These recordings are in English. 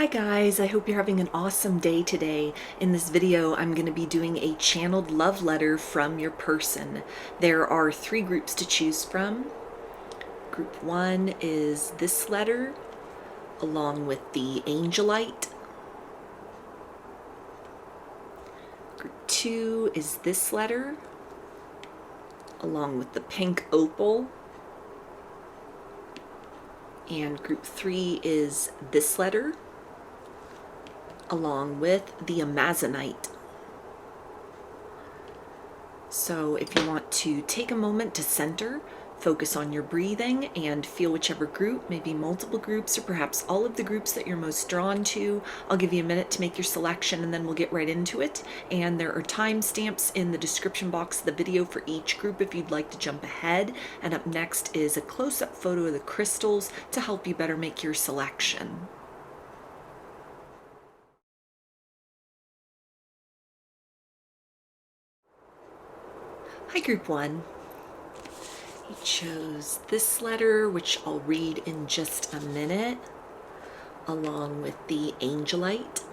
Hi guys, I hope you're having an awesome day today. In this video, I'm going to be doing a channeled love letter from your person. There are 3 groups to choose from. Group 1 is this letter, along with the Angelite. Group 2 is this letter, along with the pink opal. And group 3 is this letter, along with the Amazonite. So if you want to take a moment to center, focus on your breathing, and feel whichever group, maybe multiple groups, or perhaps all of the groups that you're most drawn to. I'll give you a minute to make your selection and then we'll get right into it. And there are timestamps in the description box of the video for each group if you'd like to jump ahead. And up next is a close-up photo of the crystals to help you better make your selection. Hi, Group 1. You chose this letter, which I'll read in just a minute, along with the Angelite.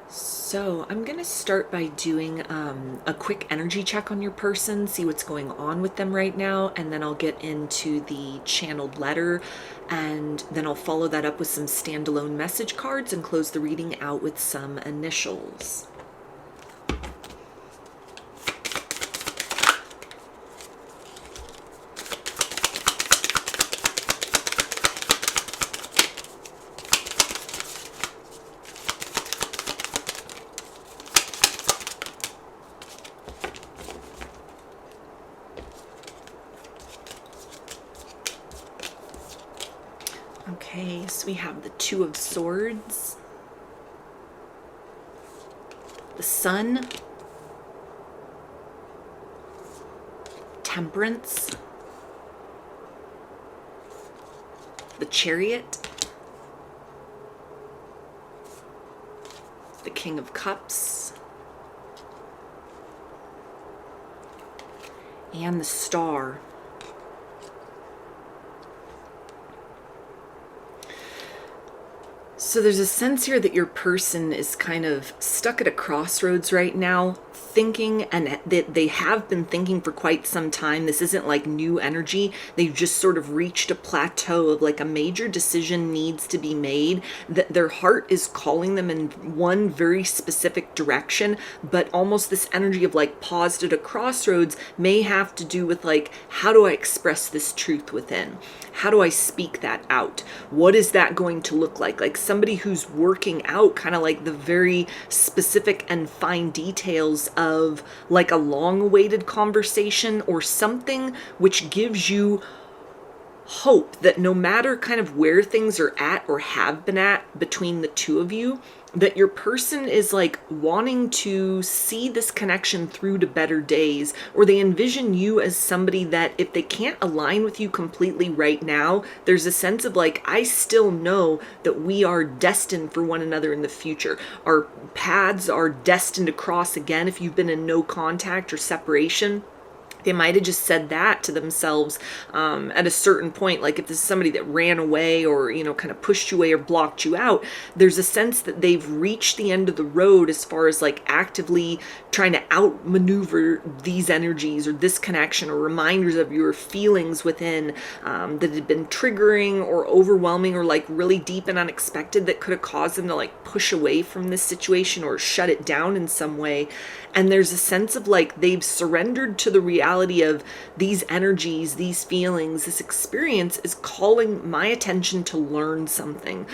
So I'm going to start by doing a quick energy check on your person, see what's going on with them right now, and then I'll get into the channeled letter, and then I'll follow that up with some standalone message cards and close the reading out with some initials. Okay, so we have the Two of Swords, the Sun, Temperance, the Chariot, the King of Cups, and the Star. So there's a sense here that your person is kind of stuck at a crossroads right now, thinking, and that they have been thinking for quite some time. This isn't like new energy. They've just sort of reached a plateau of like a major decision needs to be made, that their heart is calling them in one very specific direction, but almost this energy of like paused at a crossroads may have to do with like, how do I express this truth within? How do I speak that out? What is that going to look like? Like somebody who's working out kind of like the very specific and fine details of like a long-awaited conversation or something which gives you hope that no matter kind of where things are at or have been at between the two of you, that your person is like wanting to see this connection through to better days, or they envision you as somebody that if they can't align with you completely right now, there's a sense of like, I still know that we are destined for one another in the future. Our paths are destined to cross again if you've been in no contact or separation. They might have just said that to themselves at a certain point. Like if this is somebody that ran away or, you know, kind of pushed you away or blocked you out, there's a sense that they've reached the end of the road as far as like actively trying to outmaneuver these energies or this connection or reminders of your feelings within that had been triggering or overwhelming or like really deep and unexpected that could have caused them to like push away from this situation or shut it down in some way. And there's a sense of like they've surrendered to the reality of these energies, these feelings, this experience is calling my attention to learn something,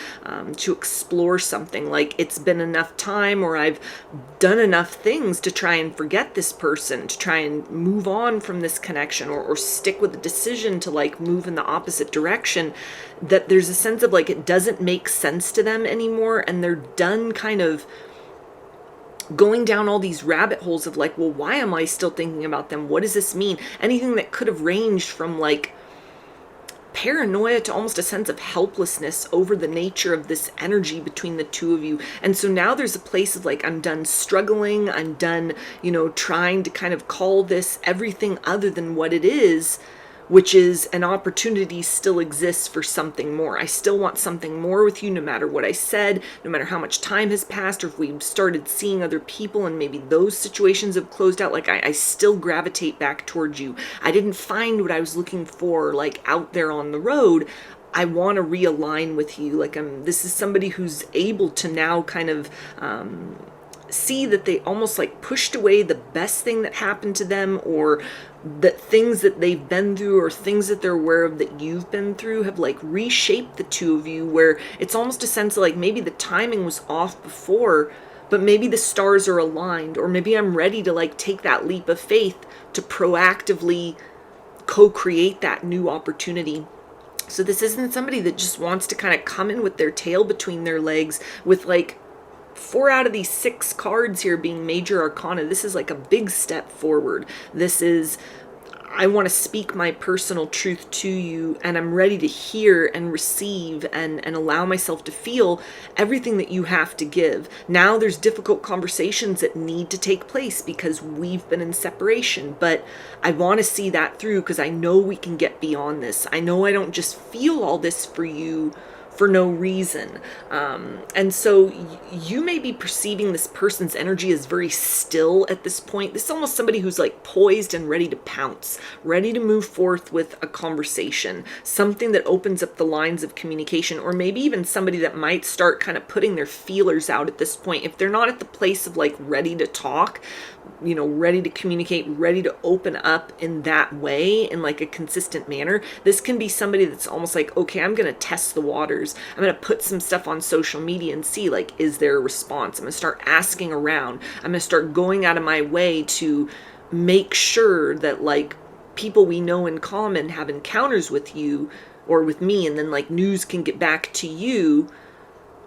to explore something. Like it's been enough time, or I've done enough things to try and forget this person, to try and move on from this connection, or stick with the decision to like move in the opposite direction, that there's a sense of like it doesn't make sense to them anymore, and they're done kind of going down all these rabbit holes of like, well, why am I still thinking about them? What does this mean? Anything that could have ranged from like paranoia to almost a sense of helplessness over the nature of this energy between the two of you. And so now there's a place of like, I'm done struggling. I'm done, trying to kind of call this everything other than what it is. which is an opportunity still exists for something more. I still want something more with you, no matter what I said, no matter how much time has passed, or if we've started seeing other people and maybe those situations have closed out. Like I still gravitate back towards you. I didn't find what I was looking for, like out there on the road. I want to realign with you. Like this is somebody who's able to now kind of see that they almost like pushed away the best thing that happened to them, or that things that they've been through or things that they're aware of that you've been through have like reshaped the two of you, where it's almost a sense of like maybe the timing was off before, but maybe the stars are aligned, or maybe I'm ready to like take that leap of faith to proactively co-create that new opportunity. So this isn't somebody that just wants to kind of come in with their tail between their legs with like 4 out of these 6 cards here being major arcana. This is like a big step forward. This is, I want to speak my personal truth to you, and I'm ready to hear and receive and allow myself to feel everything that you have to give. Now there's difficult conversations that need to take place because we've been in separation, but I want to see that through because I know we can get beyond this. I know I don't just feel all this for you for no reason. And so you may be perceiving this person's energy as very still at this point. This is almost somebody who's like poised and ready to pounce, ready to move forth with a conversation, something that opens up the lines of communication, or maybe even somebody that might start kind of putting their feelers out at this point. If they're not at the place of like ready to talk, you know, ready to communicate, ready to open up in that way, in like a consistent manner, this can be somebody that's almost like, okay, I'm going to test the waters. I'm going to put some stuff on social media and see, like, is there a response? I'm going to start asking around. I'm going to start going out of my way to make sure that like people we know in common have encounters with you or with me, and then like news can get back to you.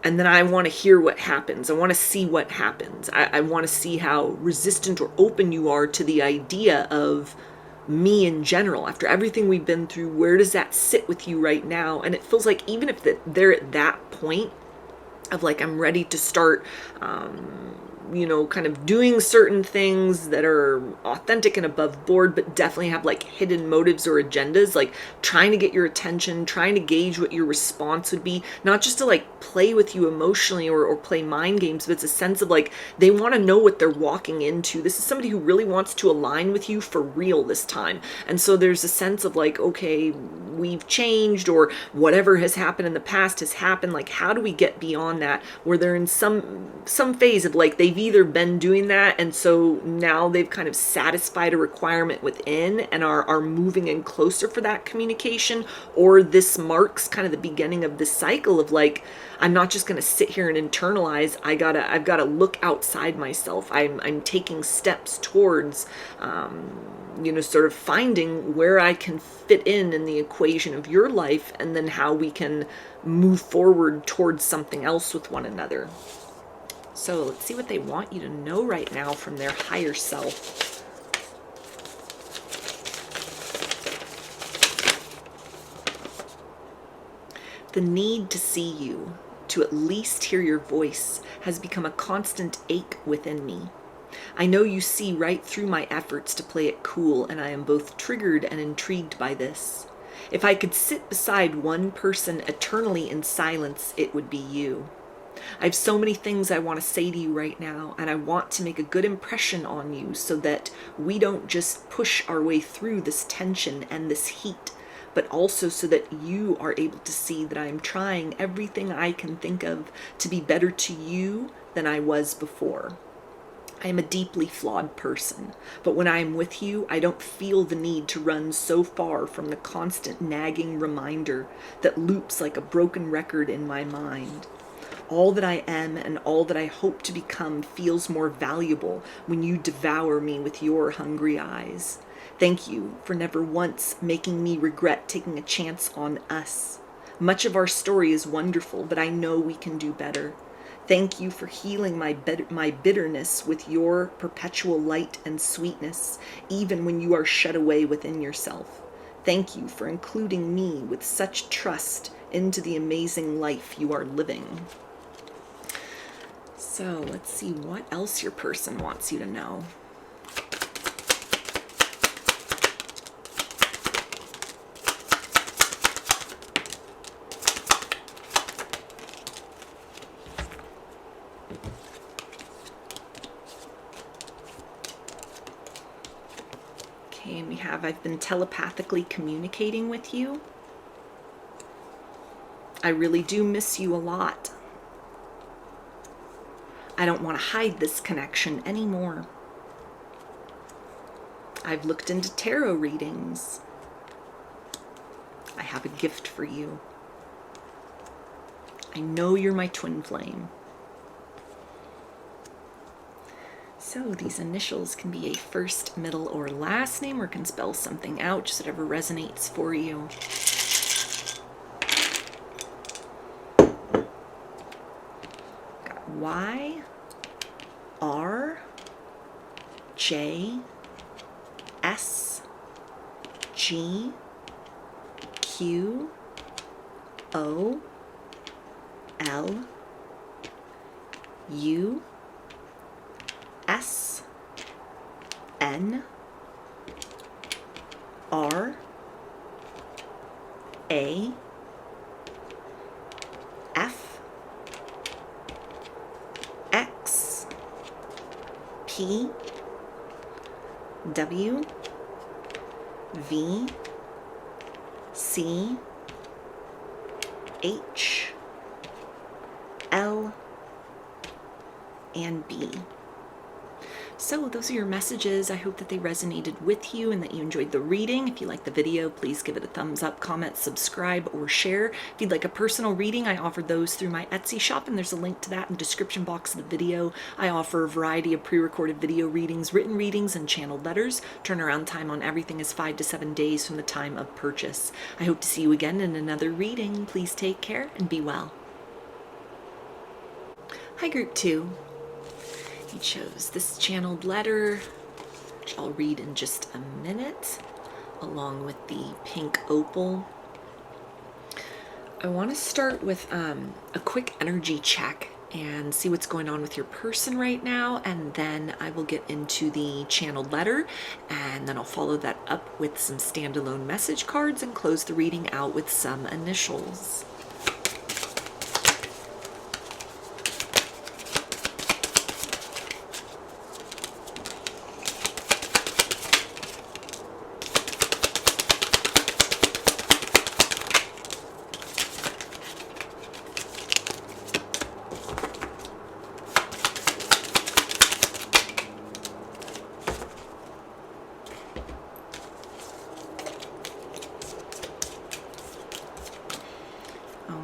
And then I want to hear what happens. I want to see what happens. I want to see how resistant or open you are to the idea of me in general. After everything we've been through, where does that sit with you right now? And it feels like even if they're at that point of like, I'm ready to start, you know, kind of doing certain things that are authentic and above board, but definitely have like hidden motives or agendas, like trying to get your attention, trying to gauge what your response would be, not just to like play with you emotionally or play mind games, but it's a sense of like, they want to know what they're walking into. This is somebody who really wants to align with you for real this time. And so there's a sense of like, okay, we've changed, or whatever has happened in the past has happened. Like, how do we get beyond that? Where they're in some phase of like, they've either been doing that, and so now they've kind of satisfied a requirement within and are moving in closer for that communication, or this marks kind of the beginning of this cycle of like, I'm not just going to sit here and internalize. I've got to look outside myself. I'm taking steps towards you know, sort of finding where I can fit in the equation of your life, and then how we can move forward towards something else with one another. So let's see what they want you to know right now from their higher self. The need to see you, to at least hear your voice, has become a constant ache within me. I know you see right through my efforts to play it cool, and I am both triggered and intrigued by this. If I could sit beside one person eternally in silence, it would be you. I have so many things I want to say to you right now, and I want to make a good impression on you so that we don't just push our way through this tension and this heat, but also so that you are able to see that I am trying everything I can think of to be better to you than I was before. I am a deeply flawed person, but when I am with you, I don't feel the need to run so far from the constant nagging reminder that loops like a broken record in my mind. All that I am and all that I hope to become feels more valuable when you devour me with your hungry eyes. Thank you for never once making me regret taking a chance on us. Much of our story is wonderful, but I know we can do better. Thank you for healing my bitterness with your perpetual light and sweetness, even when you are shut away within yourself. Thank you for including me with such trust into the amazing life you are living. So let's see what else your person wants you to know. Okay, and we have, I've been telepathically communicating with you. I really do miss you a lot. I don't want to hide this connection anymore. I've looked into tarot readings. I have a gift for you. I know you're my twin flame. So these initials can be a first, middle, or last name, or can spell something out, just whatever resonates for you. Got Y, R, J, S, G, Q, O, L, U, S, N, R, A, F, X, P, W, V, C, H, L, and B. So those are your messages. I hope that they resonated with you and that you enjoyed the reading. If you liked the video, please give it a thumbs up, comment, subscribe, or share. If you'd like a personal reading, I offer those through my Etsy shop, and there's a link to that in the description box of the video. I offer a variety of pre-recorded video readings, written readings, and channeled letters. Turnaround time on everything is 5 to 7 days from the time of purchase. I hope to see you again in another reading. Please take care and be well. Hi, Group 2. You chose this channeled letter, which I'll read in just a minute, along with the pink opal. I want to start with a quick energy check and see what's going on with your person right now, and then I will get into the channeled letter, and then I'll follow that up with some standalone message cards and close the reading out with some initials.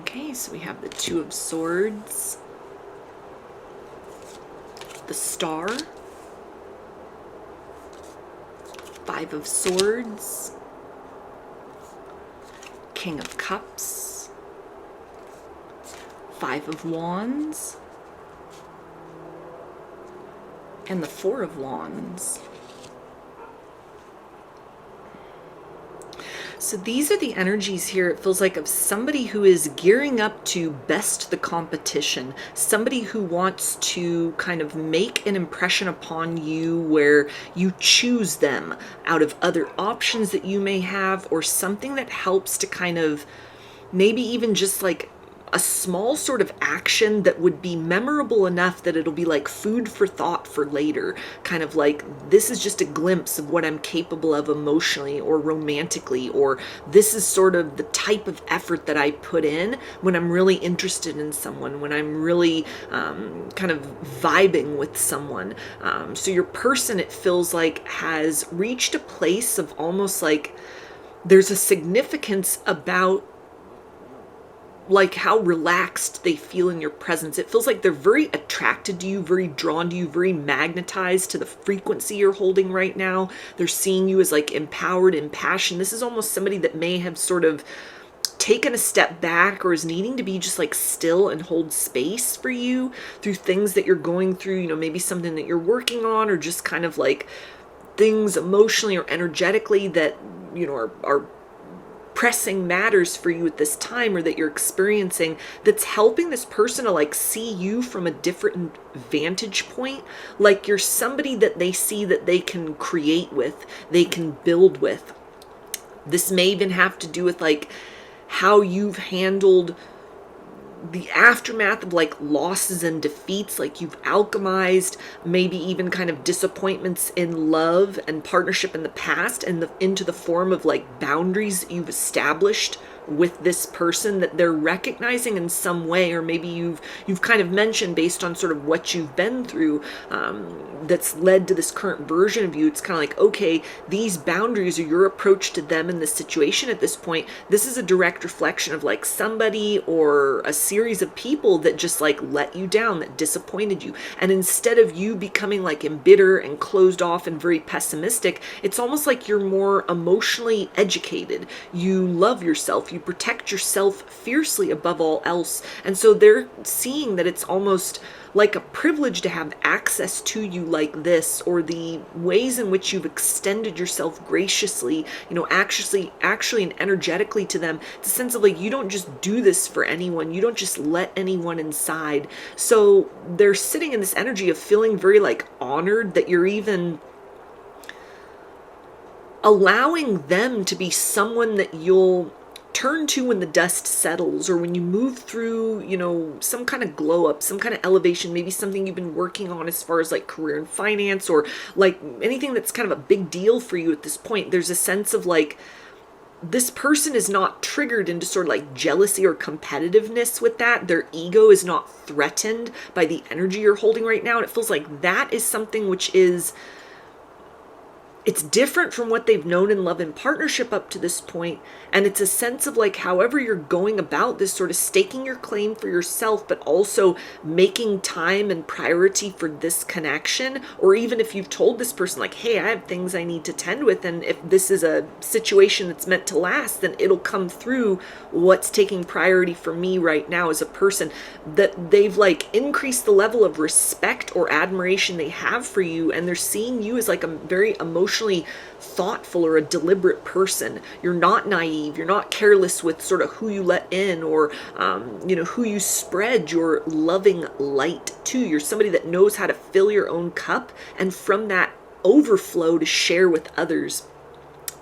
Okay, so we have the Two of Swords, the Star, Five of Swords, King of Cups, Five of Wands, and the Four of Wands. So these are the energies here, it feels like, of somebody who is gearing up to best the competition, somebody who wants to kind of make an impression upon you where you choose them out of other options that you may have, or something that helps to kind of maybe even just like a small sort of action that would be memorable enough that it'll be like food for thought for later. Kind of like, this is just a glimpse of what I'm capable of emotionally or romantically, or this is sort of the type of effort that I put in when I'm really interested in someone, when I'm really kind of vibing with someone. So your person, it feels like, has reached a place of almost like there's a significance about like how relaxed they feel in your presence. It feels like they're very attracted to you, very drawn to you, very magnetized to the frequency you're holding right now. They're seeing you as like empowered, impassioned. This is almost somebody that may have sort of taken a step back, or is needing to be just like still and hold space for you through things that you're going through, you know, maybe something that you're working on, or just kind of like things emotionally or energetically that, you know, are pressing matters for you at this time, or that you're experiencing, that's helping this person to like see you from a different vantage point. Like you're somebody that they see that they can create with, they can build with. This may even have to do with like how you've handled the aftermath of like losses and defeats, like you've alchemized maybe even kind of disappointments in love and partnership in the past, and into the form of like boundaries you've established with this person that they're recognizing in some way, or maybe you've kind of mentioned based on sort of what you've been through, that's led to this current version of you. It's kind of like, okay, these boundaries or your approach to them in this situation at this point, this is a direct reflection of like somebody or a series of people that just like let you down, that disappointed you. And instead of you becoming like embittered and closed off and very pessimistic, it's almost like you're more emotionally educated. You love yourself, you protect yourself fiercely above all else. And so they're seeing that it's almost like a privilege to have access to you like this, or the ways in which you've extended yourself graciously, actually and energetically to them. It's a sense of like, you don't just do this for anyone. You don't just let anyone inside. So they're sitting in this energy of feeling very like honored that you're even allowing them to be someone that you'll turn to when the dust settles, or when you move through, some kind of glow up, some kind of elevation, maybe something you've been working on as far as like career and finance, or like anything that's kind of a big deal for you at this point. There's a sense of like, this person is not triggered into sort of like jealousy or competitiveness with that. Their ego is not threatened by the energy you're holding right now. And it feels like that is something which is, it's different from what they've known in love and partnership up to this point. And it's a sense of like, however you're going about this, sort of staking your claim for yourself, but also making time and priority for this connection. Or even if you've told this person like, hey, I have things I need to tend with, and if this is a situation that's meant to last, then it'll come through what's taking priority for me right now as a person. That they've like increased the level of respect or admiration they have for you, and they're seeing you as like a very emotionally thoughtful or a deliberate person. You're not naive. You're not careless with sort of who you let in, or who you spread your loving light to. You're somebody that knows how to fill your own cup, and from that overflow to share with others.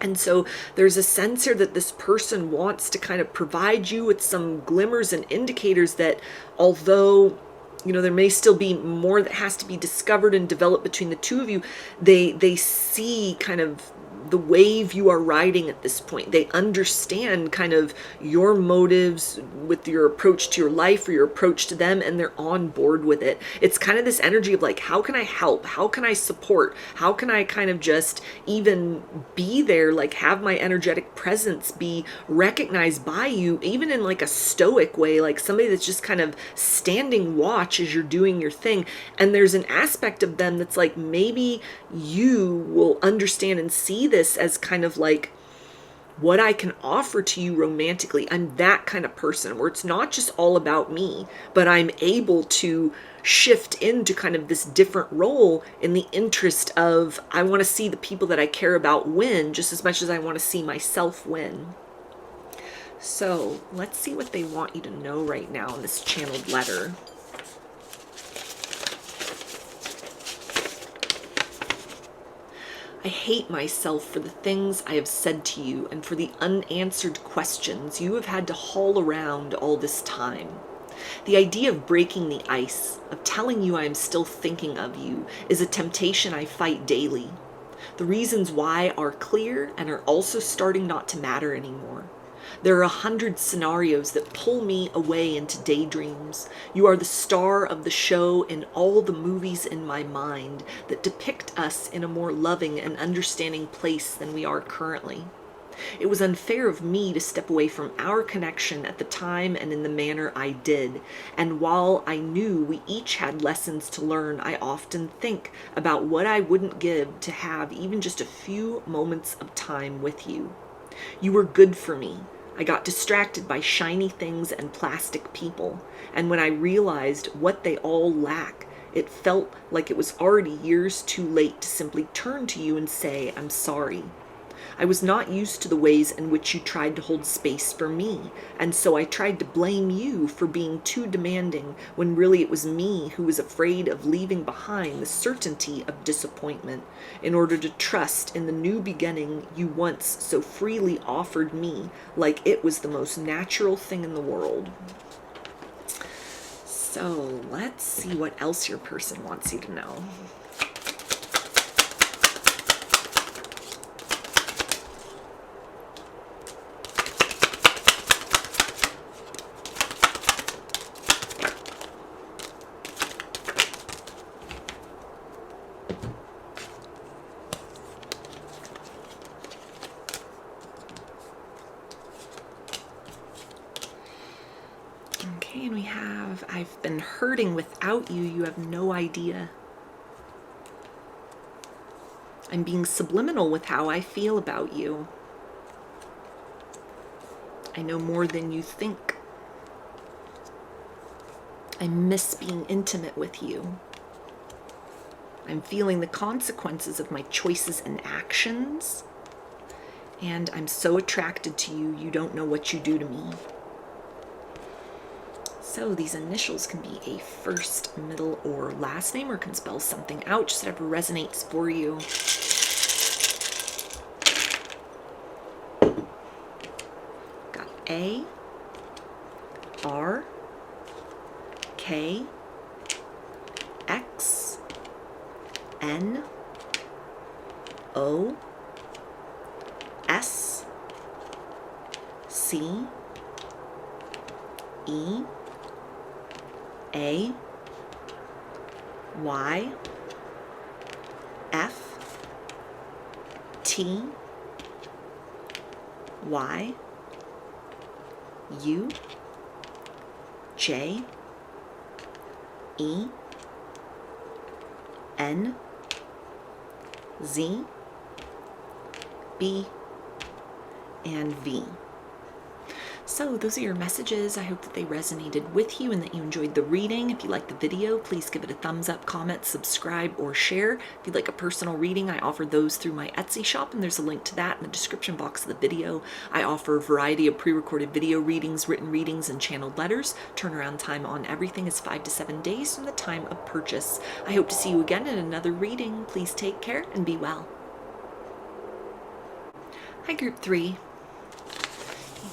And so there's a sense here that this person wants to kind of provide you with some glimmers and indicators that, although there may still be more that has to be discovered and developed between the two of you, they see kind of the wave you are riding at this point. They understand kind of your motives with your approach to your life or your approach to them, and they're on board with it. It's kind of this energy of like, how can I help? How can I support? How can I kind of just even be there, like have my energetic presence be recognized by you, even in like a stoic way, like somebody that's just kind of standing watch as you're doing your thing. And there's an aspect of them that's like, maybe you will understand and see this as kind of like what I can offer to you romantically. I'm that kind of person where it's not just all about me, but I'm able to shift into kind of this different role in the interest of, I want to see the people that I care about win just as much as I want to see myself win. So let's see what they want you to know right now in this channeled letter. I hate myself for the things I have said to you and for the unanswered questions you have had to haul around all this time. The idea of breaking the ice, of telling you I am still thinking of you, is a temptation I fight daily. The reasons why are clear and are also starting not to matter anymore. There are 100 scenarios that pull me away into daydreams. You are the star of the show in all the movies in my mind that depict us in a more loving and understanding place than we are currently. It was unfair of me to step away from our connection at the time and in the manner I did. And while I knew we each had lessons to learn, I often think about what I wouldn't give to have even just a few moments of time with you. You were good for me. I got distracted by shiny things and plastic people, and when I realized what they all lack, it felt like it was already years too late to simply turn to you and say, I'm sorry. I was not used to the ways in which you tried to hold space for me, and so I tried to blame you for being too demanding, when really it was me who was afraid of leaving behind the certainty of disappointment in order to trust in the new beginning you once so freely offered me, like it was the most natural thing in the world. So let's see what else your person wants you to know. Okay, and we have, I've been hurting without you. You have no idea. I'm being subliminal with how I feel about you. I know more than you think. I miss being intimate with you. I'm feeling the consequences of my choices and actions. And I'm so attracted to you, you don't know what you do to me. So these initials can be a first, middle, or last name, or can spell something out, just whatever resonates for you. Got A, R, K, X, N, O, S, C, E, A, Y, F, T, Y, U, J, E, N, Z, B, and V. So those are your messages. I hope that they resonated with you and that you enjoyed the reading. If you liked the video, please give it a thumbs up, comment, subscribe, or share. If you'd like a personal reading, I offer those through my Etsy shop, and there's a link to that in the description box of the video. I offer a variety of pre-recorded video readings, written readings, and channeled letters. Turnaround time on everything is 5 to 7 days from the time of purchase. I hope to see you again in another reading. Please take care and be well. Hi, Group 3.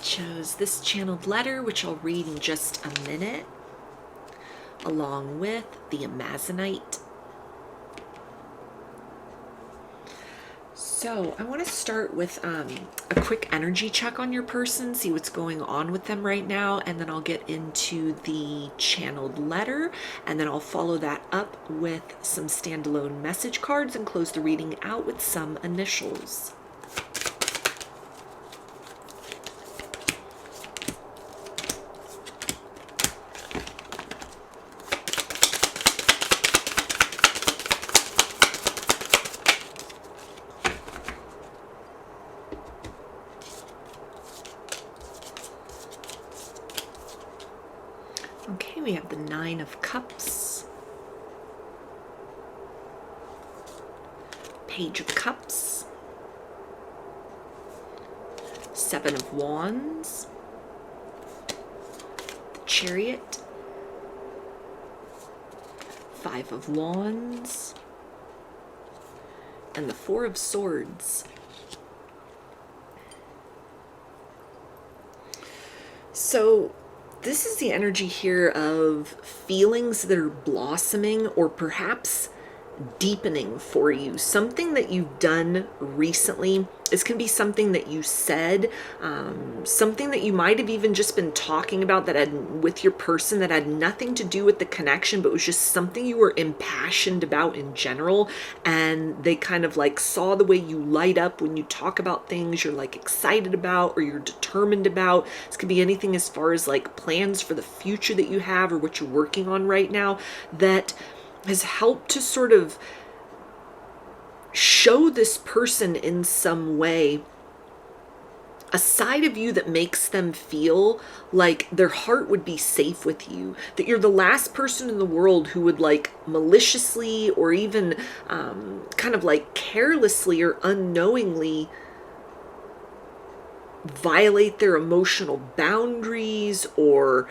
Chose this channeled letter, which I'll read in just a minute, along with the Amazonite. So I want to start with a quick energy check on your person, see what's going on with them right now, and then I'll get into the channeled letter, and then I'll follow that up with some standalone message cards and close the reading out with some initials. Okay, we have the 9 of Cups, Page of Cups, 7 of Wands, the Chariot, 5 of Wands, and the 4 of Swords. So this is the energy here of feelings that are blossoming or perhaps deepening for you. Something that you've done recently. This can be something that you said, something that you might have even just been talking about that had with your person that had nothing to do with the connection, but was just something you were impassioned about in general. And they kind of like saw the way you light up when you talk about things you're like excited about or you're determined about. This could be anything as far as like plans for the future that you have or what you're working on right now that has helped to sort of show this person in some way a side of you that makes them feel like their heart would be safe with you, that you're the last person in the world who would like maliciously or even kind of like carelessly or unknowingly violate their emotional boundaries or,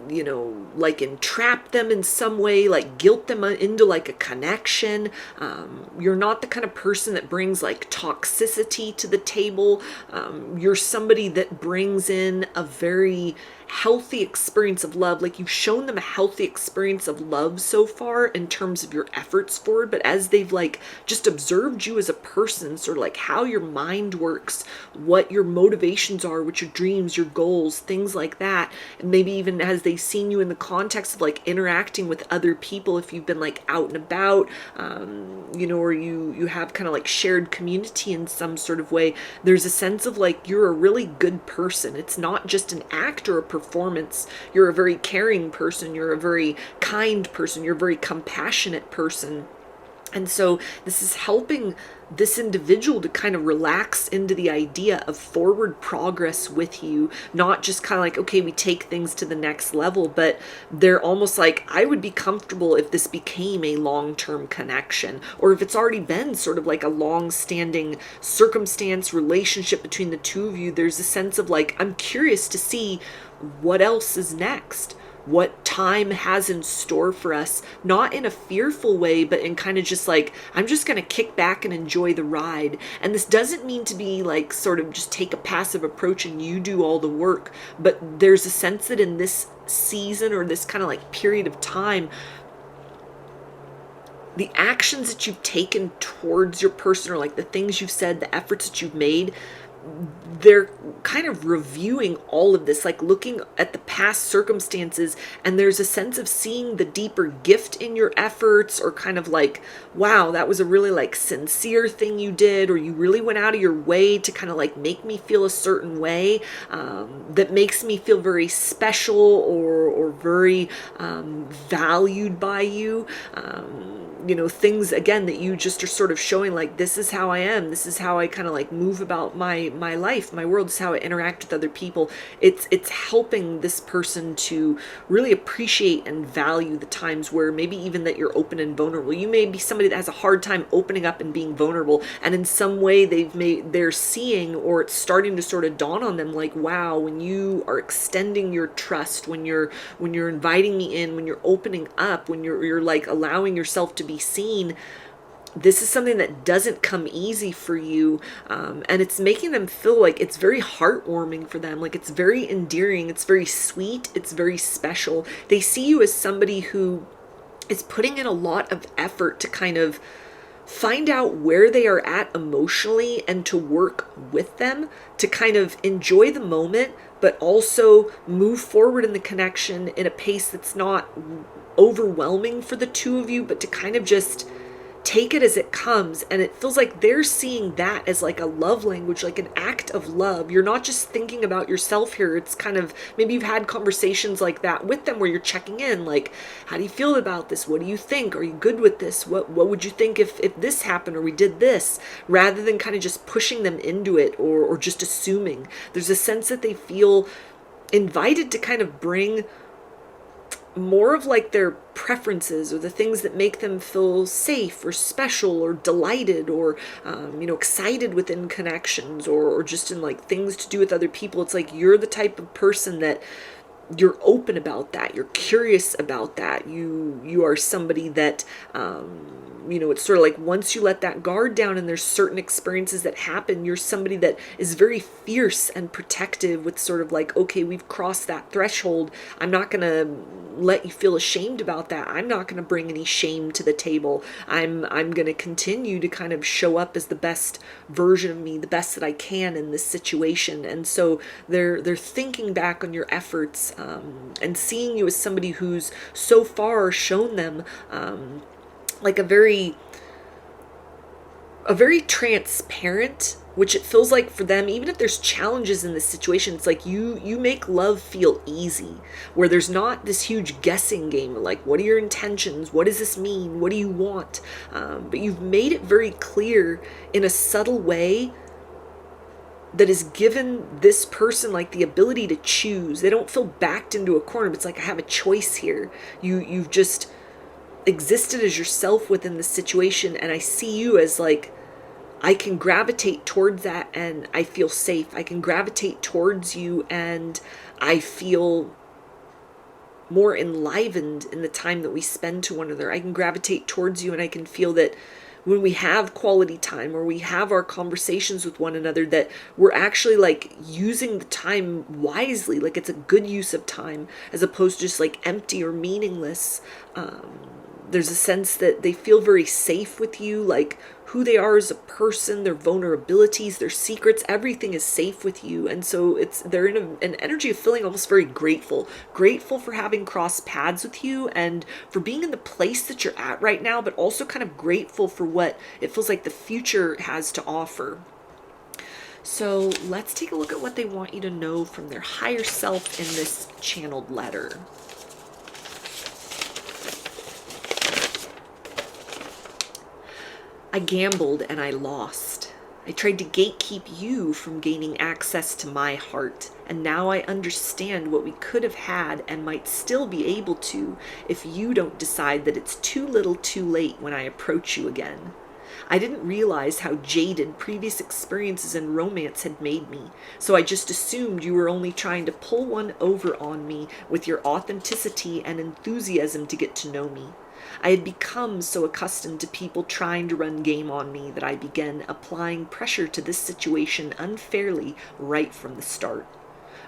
you know, like entrap them in some way, like guilt them into like a connection. You're not the kind of person that brings like toxicity to the table. You're somebody that brings in a very healthy experience of love. Like, you've shown them a healthy experience of love so far in terms of your efforts forward, but as they've like just observed you as a person, sort of like how your mind works, what your motivations are, what your dreams, your goals, things like that, and maybe even as they've seen you in the context of like interacting with other people, if you've been like out and about, or you have kind of like shared community in some sort of way, there's a sense of like you're a really good person. It's not just an act or a performance. You're a very caring person. You're a very kind person. You're a very compassionate person. And so this is helping this individual to kind of relax into the idea of forward progress with you, not just kind of like, okay, we take things to the next level, but they're almost like, I would be comfortable if this became a long-term connection, or if it's already been sort of like a long-standing circumstance, relationship between the two of you. There's a sense of like, I'm curious to see what else is next, what time has in store for us, not in a fearful way, but in kind of just like, I'm just going to kick back and enjoy the ride. And this doesn't mean to be like sort of just take a passive approach and you do all the work, but there's a sense that in this season or this kind of like period of time, the actions that you've taken towards your person, or like the things you've said, the efforts that you've made, they're kind of reviewing all of this, like looking at the past circumstances, and there's a sense of seeing the deeper gift in your efforts, or kind of like, wow, that was a really like sincere thing you did, or you really went out of your way to kind of like make me feel a certain way, that makes me feel very special, or very valued by you. Things again that you just are sort of showing like, this is how I am, this is how I kind of like move about my life, my world, is how I interact with other people. It's helping this person to really appreciate and value the times where maybe even that you're open and vulnerable. You may be somebody that has a hard time opening up and being vulnerable, and in some way they're seeing, or it's starting to sort of dawn on them like, wow, when you are extending your trust, when you're inviting me in, when you're opening up, when you're like allowing yourself to be seen, this is something that doesn't come easy for you, and it's making them feel like it's very heartwarming for them, like it's very endearing, it's very sweet, it's very special. They see you as somebody who is putting in a lot of effort to kind of find out where they are at emotionally and to work with them, to kind of enjoy the moment, but also move forward in the connection in a pace that's not overwhelming for the two of you, but to kind of just take it as it comes. And it feels like they're seeing that as like a love language, like an act of love. You're not just thinking about yourself here. It's kind of, maybe you've had conversations like that with them where you're checking in, like, how do you feel about this? What do you think? Are you good with this? What would you think if this happened, or we did this, rather than kind of just pushing them into it, or just assuming. There's a sense that they feel invited to kind of bring more of like their preferences, or the things that make them feel safe or special or delighted, or excited within connections, or just in like things to do with other people. It's like you're the type of person that you're open about that, you're curious about that, you are somebody that it's sort of like once you let that guard down and there's certain experiences that happen, you're somebody that is very fierce and protective, with sort of like, okay, we've crossed that threshold, I'm not gonna let you feel ashamed about that, I'm not gonna bring any shame to the table, I'm gonna continue to kind of show up as the best version of me, the best that I can in this situation. And so they're thinking back on your efforts, and seeing you as somebody who's so far shown them like a very transparent, which it feels like for them, even if there's challenges in this situation, it's like you make love feel easy, where there's not this huge guessing game, like, what are your intentions? What does this mean? What do you want? But you've made it very clear in a subtle way that has given this person like the ability to choose. They don't feel backed into a corner, but it's like, I have a choice here. You've just existed as yourself within the situation, and I see you as like, I can gravitate towards that and I feel safe. I can gravitate towards you and I feel more enlivened in the time that we spend to one another. I can gravitate towards you and I can feel that when we have quality time or we have our conversations with one another, that we're actually like using the time wisely, like it's a good use of time as opposed to just like empty or meaningless. There's a sense that they feel very safe with you, like who they are as a person, their vulnerabilities, their secrets, everything is safe with you. And so they're in an energy of feeling almost very grateful for having crossed paths with you and for being in the place that you're at right now, but also kind of grateful for what it feels like the future has to offer. So let's take a look at what they want you to know from their higher self in this channeled letter. I gambled and I lost. I tried to gatekeep you from gaining access to my heart, and now I understand what we could have had and might still be able to if you don't decide that it's too little too late when I approach you again. I didn't realize how jaded previous experiences in romance had made me, so I just assumed you were only trying to pull one over on me with your authenticity and enthusiasm to get to know me. I had become so accustomed to people trying to run game on me that I began applying pressure to this situation unfairly right from the start.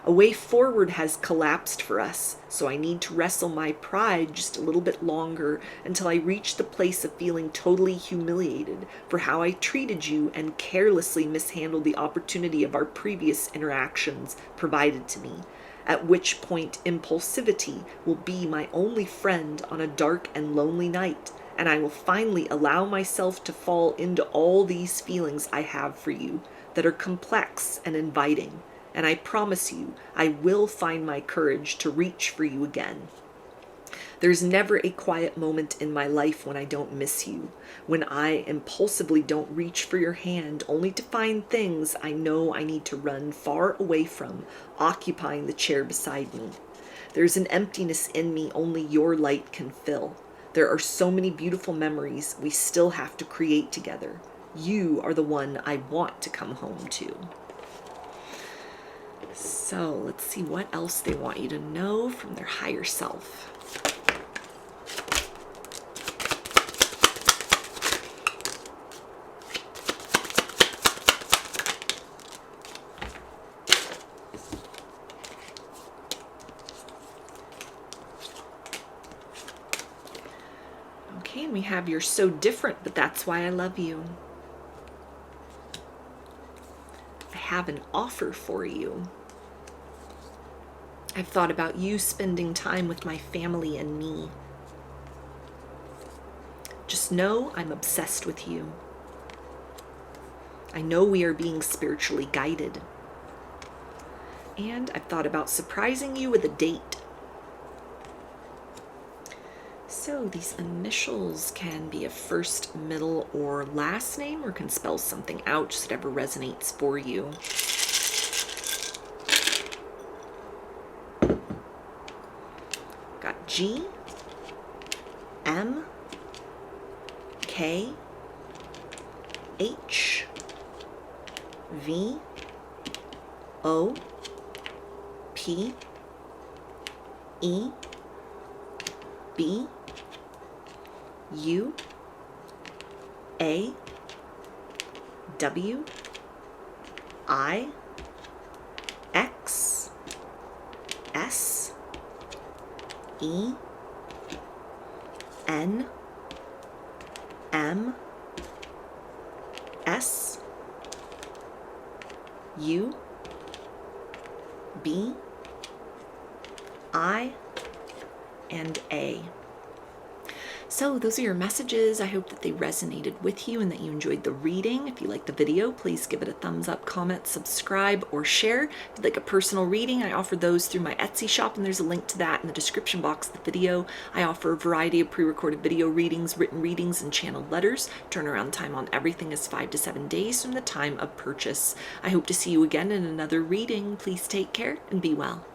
A way forward has collapsed for us, so I need to wrestle my pride just a little bit longer until I reach the place of feeling totally humiliated for how I treated you and carelessly mishandled the opportunity of our previous interactions provided to me, at which point impulsivity will be my only friend on a dark and lonely night, and I will finally allow myself to fall into all these feelings I have for you that are complex and inviting. And I promise you, I will find my courage to reach for you again. There's never a quiet moment in my life when I don't miss you, when I impulsively don't reach for your hand only to find things I know I need to run far away from, occupying the chair beside me. There's an emptiness in me only your light can fill. There are so many beautiful memories we still have to create together. You are the one I want to come home to. So let's see what else they want you to know from their higher self. Okay, and we have you're so different, but that's why I love you. I have an offer for you. I've thought about you spending time with my family and me. Just know I'm obsessed with you. I know we are being spiritually guided. And I've thought about surprising you with a date. So these initials can be a first, middle, or last name, or can spell something out, just whatever resonates for you. Got G, M, K, H, V, O, P, E, B, U, A, W, I, X, S, E, N, M, S, U, B, I, and A. So those are your messages. I hope that they resonated with you and that you enjoyed the reading. If you liked the video, please give it a thumbs up, comment, subscribe, or share. If you'd like a personal reading, I offer those through my Etsy shop, and there's a link to that in the description box of the video. I offer a variety of pre-recorded video readings, written readings, and channeled letters. Turnaround time on everything is 5 to 7 days from the time of purchase. I hope to see you again in another reading. Please take care and be well.